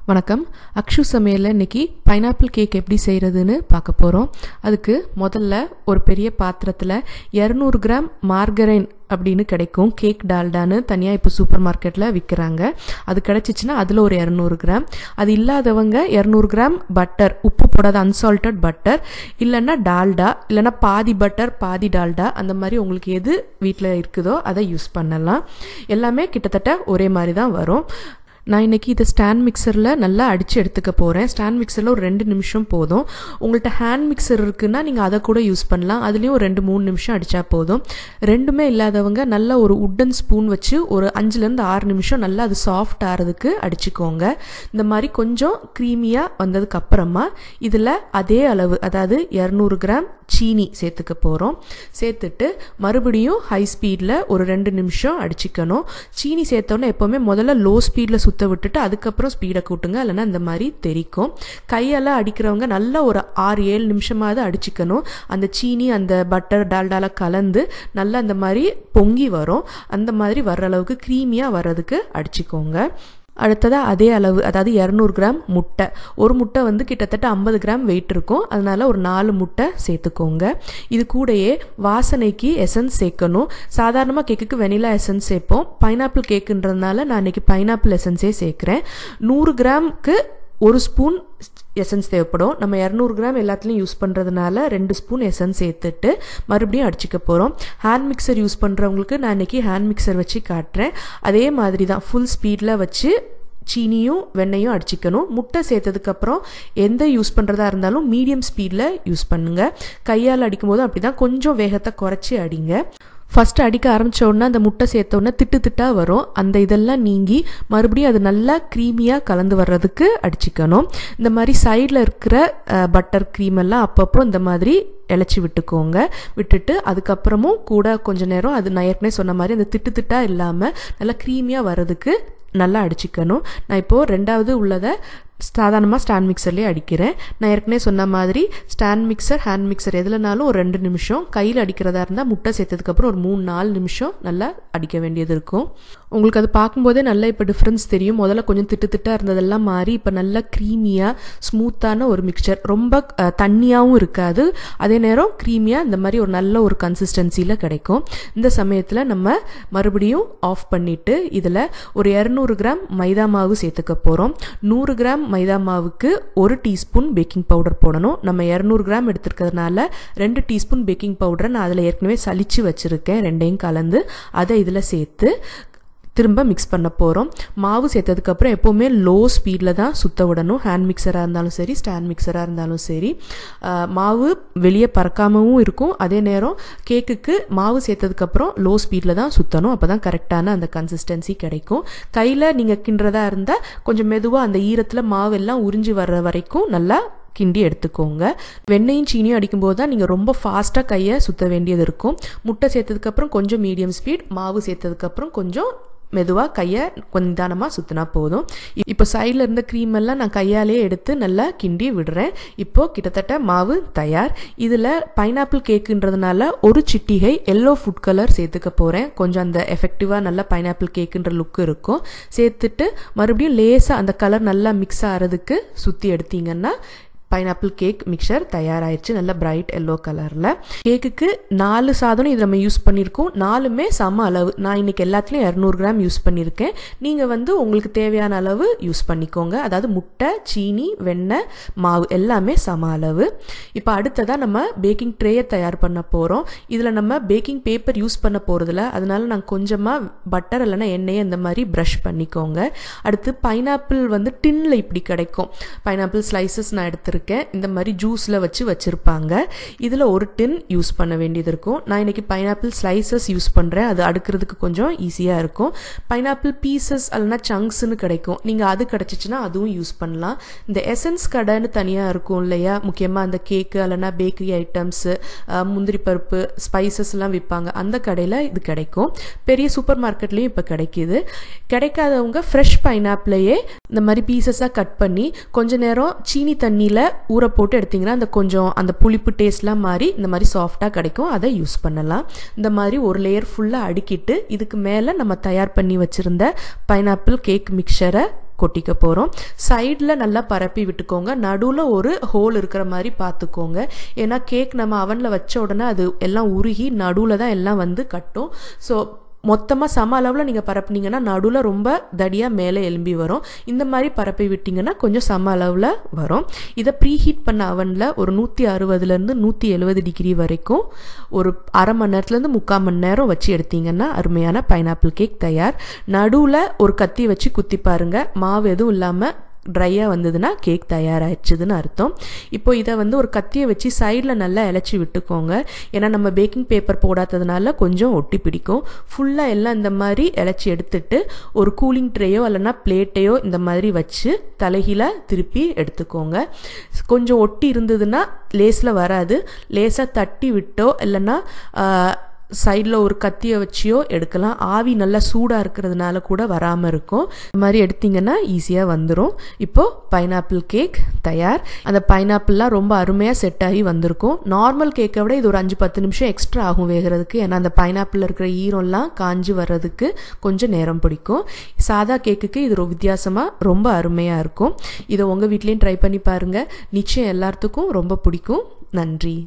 வணக்கம். அக்ஷு சமையலில் இன்றைக்கி பைனாப்பிள் கேக் எப்படி செய்கிறதுன்னு பார்க்க போகிறோம். அதுக்கு முதல்ல ஒரு பெரிய பாத்திரத்தில் 200 கிராம் மார்கரைன் அப்படின்னு கிடைக்கும். கேக் டால்டான்னு தனியாக இப்போ சூப்பர் மார்க்கெட்டில் விற்கிறாங்க. அது கிடச்சிச்சின்னா அதில் ஒரு 200 கிராம். அது இல்லாதவங்க 200 கிராம் பட்டர், உப்பு போடாத அன்சால்டட் பட்டர், இல்லைன்னா டால்டா, இல்லைன்னா பாதி பட்டர் பாதி டால்டா, அந்த மாதிரி உங்களுக்கு எது வீட்டில் இருக்குதோ அதை யூஸ் பண்ணலாம். எல்லாமே கிட்டத்தட்ட ஒரே மாதிரி தான் வரும். நான் இன்றைக்கி இதை ஸ்டாண்ட் மிக்சரில் நல்லா அடித்து எடுத்துக்க போகிறேன். ஸ்டாண்ட் மிக்சரில் ஒரு 2 நிமிஷம் போதும். உங்கள்கிட்ட ஹேண்ட் மிக்சர் இருக்குன்னா நீங்கள் அதை கூட யூஸ் பண்ணலாம். அதுலேயும் ஒரு 2-3 நிமிஷம் அடித்தா போதும். ரெண்டுமே இல்லாதவங்க நல்லா ஒரு உட்டன் ஸ்பூன் வச்சு ஒரு 5-6 நிமிஷம் நல்லா அது சாஃப்ட் ஆகிறதுக்கு அடிச்சுக்கோங்க. இந்த மாதிரி கொஞ்சம் க்ரீமியாக வந்ததுக்கப்புறமா இதில் அதே அளவு, அதாவது 200 கிராம் சீனி சேர்த்துக்க போகிறோம். சேர்த்துட்டு மறுபடியும் ஹை ஸ்பீடில் ஒரு 2 நிமிஷம் அடிச்சுக்கணும். சீனி சேர்த்தோன்னே எப்போவுமே முதல்ல லோ ஸ்பீடில் சுற்ற விட்டுட்டு அதுக்கப்புறம் ஸ்பீடை கூட்டுங்க, இல்லைன்னா இந்த மாதிரி தெரிக்கும். கையெல்லாம் அடிக்கிறவங்க நல்லா ஒரு 6-7 நிமிஷமாவது அடிச்சுக்கணும். அந்த சீனி அந்த பட்டர் டால்டால கலந்து நல்லா அந்த மாதிரி பொங்கி வரும். அந்த மாதிரி வர்ற அளவுக்கு க்ரீமியாக வர்றதுக்கு அடிச்சுக்கோங்க. அடுத்ததாக அதே அளவு, அதாவது 200 கிராம் முட்டை. ஒரு முட்டை கிட்டத்தட்ட 50 கிராம் வெயிட் இருக்கும். அதனால் ஒரு 4 முட்டை சேர்த்துக்கோங்க. இது கூடயே வாசனைக்கு எசன்ஸ் சேர்க்கணும். சாதாரணமாக கேக்குக்கு வெனிலா எசன்ஸ் சேர்ப்போம். பைனாப்பிள் கேக்குன்றதுனால நான் இன்றைக்கி பைனாப்பிள் எசன்ஸே சேர்க்குறேன். 100 கிராமுக்கு 1 ஸ்பூன் எசன்ஸ் தேவைப்படும். நம்ம 200 கிராம் எல்லாத்துலேயும் யூஸ் பண்ணுறதுனால 2 ஸ்பூன் எசன்ஸ் சேர்த்துட்டு மறுபடியும் அடிச்சுக்க போகிறோம். ஹேண்ட் மிக்சர் யூஸ் பண்ணுறவங்களுக்கு நான் இன்றைக்கி ஹேண்ட் மிக்சர் வச்சு காட்டுறேன். அதே மாதிரி தான் ஃபுல் ஸ்பீடில் வச்சு சீனியும் வெண்ணையும் அடிச்சிக்கணும். முட்டை சேர்த்ததுக்கப்புறம் எந்த யூஸ் பண்ணுறதா இருந்தாலும் மீடியம் ஸ்பீடில் யூஸ் பண்ணுங்கள். கையால் அடிக்கும்போது அப்படி தான் கொஞ்சம் வேகத்தை குறைச்சி அடிங்க. ஃபஸ்ட்டு அடிக்க ஆரம்பித்தோடனே அந்த முட்டை சேர்த்தோடனே திட்டாக வரும். அந்த இதெல்லாம் நீங்கி மறுபடியும் அது நல்லா க்ரீமியாக கலந்து வர்றதுக்கு அடிச்சுக்கணும். இந்த மாதிரி சைடில் இருக்கிற பட்டர் க்ரீம் எல்லாம் அப்பப்போ இந்த மாதிரி இழைச்சி விட்டுக்கோங்க. விட்டுட்டு அதுக்கப்புறமும் கூட கொஞ்சம் நேரம் அது நான் ஏற்கனவே சொன்ன மாதிரி அந்த திட்டாக இல்லாமல் நல்லா க்ரீமியாக வர்றதுக்கு நல்லா அடிச்சுக்கணும். நான் இப்போது 2வது உள்ளதை சாதாரணமாக ஸ்டாண்ட் மிக்சர்லேயே அடிக்கிறேன். நான் ஏற்கனவே சொன்ன மாதிரி ஸ்டாண்ட் மிக்சர், ஹேண்ட் மிக்சர் எதுலனாலும் ஒரு 2 நிமிஷம், கையில் அடிக்கிறதா இருந்தால் முட்டை சேர்த்ததுக்கப்புறம் ஒரு 3-4 நிமிஷம் நல்லா அடிக்க வேண்டியது இருக்கும். உங்களுக்கு அது பார்க்கும்போதே நல்லா இப்போ டிஃப்ரென்ஸ் தெரியும். முதல்ல கொஞ்சம் திட்டாக இருந்ததெல்லாம் மாறி இப்போ நல்லா க்ரீமியாக ஸ்மூத்தான ஒரு மிக்சர், ரொம்ப தண்ணியாகவும் இருக்காது, அதே நேரம் க்ரீமியாக இந்த மாதிரி ஒரு நல்ல ஒரு கன்சிஸ்டன்சியில் கிடைக்கும். இந்த சமயத்தில் நம்ம மறுபடியும் ஆஃப் பண்ணிவிட்டு இதில் ஒரு 200 கிராம் மைதா மாவு சேர்த்துக்க போகிறோம். 100 கிராம் மைதா மாவுக்கு 1 டீஸ்பூன் பேக்கிங் பவுடர் போடணும். நம்ம 200 கிராம் எடுத்துருக்கிறதுனால 2 டீஸ்பூன் பேக்கிங் பவுடரை நான் அதில் ஏற்கனவே சலிச்சு வச்சுருக்கேன். ரெண்டையும் கலந்து அதை இதில் சேர்த்து திரும்ப மிக்ஸ் பண்ண போகிறோம். மாவு சேர்த்ததுக்கப்புறம் எப்போவுமே லோ ஸ்பீடில் தான் சுற்ற விடணும். ஹேண்ட் மிக்சராக இருந்தாலும் சரி, ஸ்டாண்ட் மிக்சராக இருந்தாலும் சரி. மாவு வெளியே பறக்காமவும் இருக்கும். அதே நேரம் கேக்குக்கு மாவு சேர்த்ததுக்கப்புறம் லோ ஸ்பீடில் தான் சுற்றணும். அப்போ தான் கரெக்டான அந்த கன்சிஸ்டன்சி கிடைக்கும். கையில் நீங்கள் கிண்டுறதா இருந்தால் கொஞ்சம் மெதுவாக அந்த ஈரத்தில் மாவெல்லாம் உறிஞ்சி வர்ற வரைக்கும் நல்லா கிண்டி எடுத்துக்கோங்க. வெண்ணையும் சீனியும் அடிக்கும்போது தான் நீங்கள் ரொம்ப ஃபாஸ்ட்டாக கையை சுற்ற வேண்டியது இருக்கும். முட்டை சேர்த்ததுக்கப்புறம் கொஞ்சம் மீடியம் ஸ்பீட், மாவு சேர்த்ததுக்கப்புறம் கொஞ்சம் மெதுவாக கையை கொஞ்சம் நிதானமாக சுற்றினா போதும். இப்போ சைடில் இருந்த க்ரீம் எல்லாம் நான் கையாலே எடுத்து நல்லா கிண்டி விடுறேன். இப்போது கிட்டத்தட்ட மாவு தயார். இதில் பைனாப்பிள் கேக்குன்றதுனால ஒரு சிட்டிகை எல்லோ ஃபுட் கலர் சேர்த்துக்க போகிறேன். கொஞ்சம் அந்த எஃபெக்டிவாக நல்லா பைனாப்பிள் கேக்குன்ற லுக்கு இருக்கும். சேர்த்துட்டு மறுபடியும் லேசாக அந்த கலர் நல்லா மிக்ஸ் ஆகிறதுக்கு சுற்றி எடுத்தீங்கன்னா பைனாப்பிள் கேக் மிக்சர் தயாராகிடுச்சு. நல்ல பிரைட் எல்லோ கலரில். கேக்குக்கு 4 சாதனம் இது நம்ம யூஸ் பண்ணியிருக்கோம். 4மே சம அளவு. நான் இன்றைக்கி எல்லாத்துலேயும் 200 கிராம் யூஸ் பண்ணியிருக்கேன். நீங்கள் உங்களுக்கு தேவையான அளவு யூஸ் பண்ணிக்கோங்க. அதாவது முட்டை, சீனி, வெண்ணெய், மாவு எல்லாமே சம அளவு. இப்போ அடுத்ததாக நம்ம பேக்கிங் ட்ரேயை தயார் பண்ண போகிறோம். இதில் நம்ம பேக்கிங் பேப்பர் யூஸ் பண்ண போகிறதில்ல, அதனால நான் கொஞ்சமாக பட்டர் இல்லைன்னா எண்ணெயை இந்த மாதிரி ப்ரஷ் பண்ணிக்கோங்க. அடுத்து பைனாப்பிள் டின்னில் இப்படி கிடைக்கும். பைனாப்பிள் ஸ்லைசஸ் நான் எடுத்துருக்கேன். இந்த மாதிரி ஜூஸில் வச்சுருப்பாங்க. இதில் ஒரு டின் யூஸ் பண்ண வேண்டியது இருக்கும். நான் இன்றைக்கி பைனாப்பிள் ஸ்லைசஸ் யூஸ் பண்ணுறேன். அது அடுக்கிறதுக்கு கொஞ்சம் ஈஸியாக இருக்கும். பைனாப்பிள் பீசஸ் அல்லனா சங்க்ஸ்னு கிடைக்கும். நீங்கள் அது கிடச்சிச்சின்னா அதுவும் யூஸ் பண்ணலாம். இந்த எசன்ஸ் கடைன்னு தனியாக இருக்கும் இல்லையா, முக்கியமாக அந்த கேக்கு அல்லனா பேக்கரி ஐட்டம்ஸு, முந்திரி பருப்பு, ஸ்பைசஸ்லாம் விற்பாங்க. அந்த கடையில் இது கிடைக்கும். பெரிய சூப்பர் மார்க்கெட்லேயும் இப்போ கிடைக்கிது. கிடைக்காதவங்க ஃப்ரெஷ் பைனாப்பிளையே இந்த மாதிரி பீசஸாக கட் பண்ணி கொஞ்ச நேரம் சீனி தண்ணியில் ஊற போட்டு எடுத்தீங்கன்னா அந்த புளிப்பு டேஸ்ட்லாம் மாறி இந்த மாதிரி சாஃப்டாக கிடைக்கும். அதை யூஸ் பண்ணலாம். இந்த மாதிரி ஒரு லேயர் ஃபுல்லாக அடுக்கிட்டு இதுக்கு மேலே நம்ம தயார் பண்ணி வச்சுருந்த பைனாப்பிள் கேக் மிக்சரை கொட்டிக்க போகிறோம். சைடில் நல்லா பரப்பி விட்டுக்கோங்க. நடுவில் ஒரு ஹோல் இருக்கிற மாதிரி பார்த்துக்கோங்க. ஏன்னா கேக் நம்ம அவனில் வச்ச உடனே அது எல்லாம் உருகி நடுவில் தான் எல்லாம் வந்து கட்டும். ஸோ மொத்தமாக சம அளவில் நீங்கள் பரப்புனீங்கன்னா நடுவில் ரொம்ப தடியாக மேலே எலும்பி வரும். இந்த மாதிரி பரப்பி விட்டிங்கன்னா கொஞ்சம் சம அளவில் வரும். இதை ப்ரீஹீட் பண்ண அவனில் ஒரு 160லேருந்து 170 டிகிரி வரைக்கும் ஒரு அரை மணி நேரத்துலேருந்து 3/4 மணி நேரம் வச்சு எடுத்தீங்கன்னா அருமையான பைனாப்பிள் கேக் தயார். நடுவில் ஒரு கத்தி வச்சு குத்தி பாருங்கள். மாவு எதுவும் இல்லாமல் ட்ரையாக வந்ததுன்னா கேக் தயாராகிடுச்சுதுன்னு அர்த்தம். இப்போ இதை வந்து ஒரு கத்தியை வச்சு சைடில் நல்லா இலச்சி விட்டுக்கோங்க. ஏன்னா நம்ம பேக்கிங் பேப்பர் போடாததுனால கொஞ்சம் ஒட்டி பிடிக்கும். ஃபுல்லாக எல்லாம் இந்த மாதிரி இலச்சி எடுத்துட்டு ஒரு கூலிங் ட்ரேயோ இல்லைன்னா பிளேட்டையோ இந்த மாதிரி வச்சு தலைகீழ திருப்பி எடுத்துக்கோங்க. கொஞ்சம் ஒட்டி இருந்ததுன்னா லேஸில் வராது. லேஸாக தட்டி விட்டோ இல்லைன்னா சைடில் ஒரு கத்தியை வச்சியோ எடுக்கலாம். ஆவி நல்லா சூடாக இருக்கிறதுனால கூட வராமல் இருக்கும். இந்த மாதிரி எடுத்திங்கன்னா ஈஸியாக வந்துடும். இப்போது பைனாப்பிள் கேக் தயார். அந்த பைனாப்பிள்லாம் ரொம்ப அருமையாக செட் ஆகி வந்திருக்கும். நார்மல் கேக்கை விட இது ஒரு 5-10 நிமிஷம் எக்ஸ்ட்ரா ஆகும் வேகிறதுக்கு. ஏன்னா அந்த பைனாப்பிளில் இருக்கிற ஈரம்லாம் காஞ்சி வர்றதுக்கு கொஞ்சம் நேரம் பிடிக்கும். சாதா கேக்குக்கு இது ஒரு வித்தியாசமாக ரொம்ப அருமையாக இருக்கும். இதை உங்கள் வீட்லேயும் ட்ரை பண்ணி பாருங்கள். நிச்சயம் எல்லாத்துக்கும் ரொம்ப பிடிக்கும். நன்றி.